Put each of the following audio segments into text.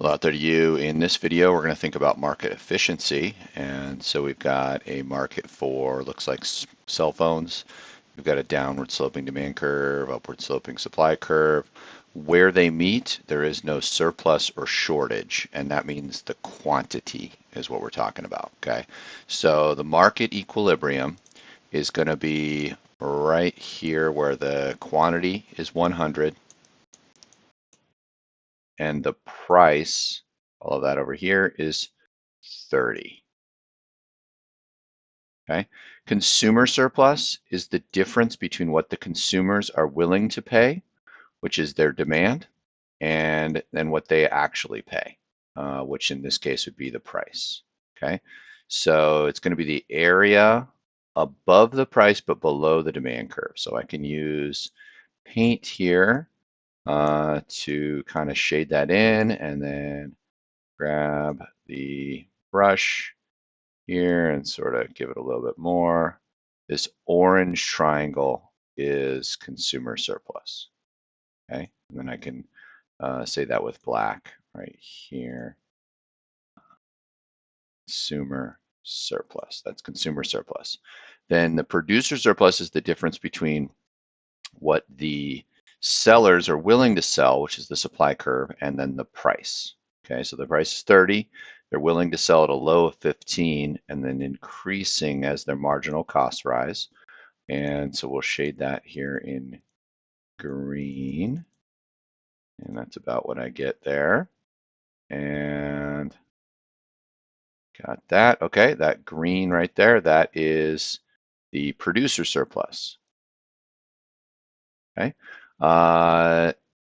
Hello out there to you. In this video, we're going to think about market efficiency. And so we've got a market for, looks like cell phones. We've got a downward sloping demand curve, upward sloping supply curve. Where they meet, there is no surplus or shortage, and that means the quantity is what we're talking about, okay? So the market equilibrium is going to be right here where the quantity is 100 and the price, all of that over here, is 30. Okay. Consumer surplus is the difference between what the consumers are willing to pay, which is their demand, and then what they actually pay, which in this case would be the price. Okay. So it's going to be the area above the price but below the demand curve. So I can use paint here to kind of shade that in, and then grab the brush here and sort of give it a little bit more. This orange triangle is consumer surplus. Okay, and then I can say that with black right here. Consumer surplus. That's consumer surplus. Then the producer surplus is the difference between what the sellers are willing to sell, which is the supply curve, and then the price. Okay, so the price is 30. They're willing to sell at a low of 15 and then increasing as their marginal costs rise. And so we'll shade that here in green. And that's about what I get there. And got that. Okay, that green right there, that is the producer surplus. Okay.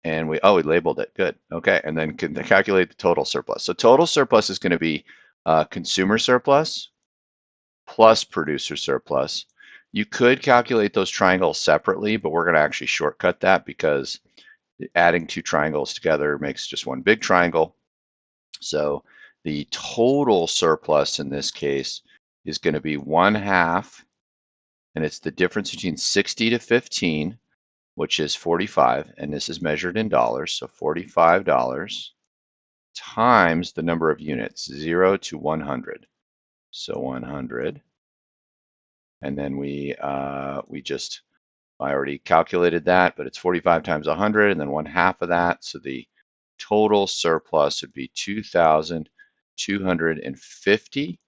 And we labeled it. Good. Okay. And then can calculate the total surplus. So total surplus is going to be consumer surplus plus producer surplus. You could calculate those triangles separately, but we're going to actually shortcut that because adding two triangles together makes just one big triangle. So the total surplus in this case is going to be 1/2, and it's the difference between 60 to 15, which is 45, and this is measured in dollars, so $45 times the number of units, 0 to 100. So 100, and then I already calculated that, but it's 45 times 100, and then 1/2 of that, so the total surplus would be 2,250.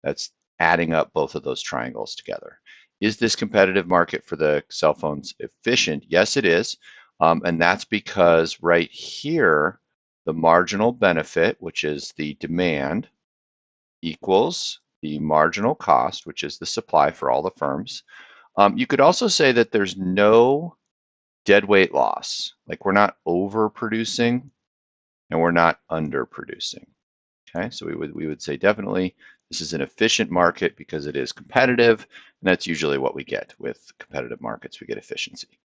That's adding up both of those triangles together. Is this competitive market for the cell phones efficient? Yes, it is. And that's because right here, the marginal benefit, which is the demand, equals the marginal cost, which is the supply for all the firms. You could also say that there's no deadweight loss. Like we're not overproducing and we're not underproducing. Okay, so we would say definitely this is an efficient market because it is competitive, and that's usually what we get with competitive markets. We get efficiency.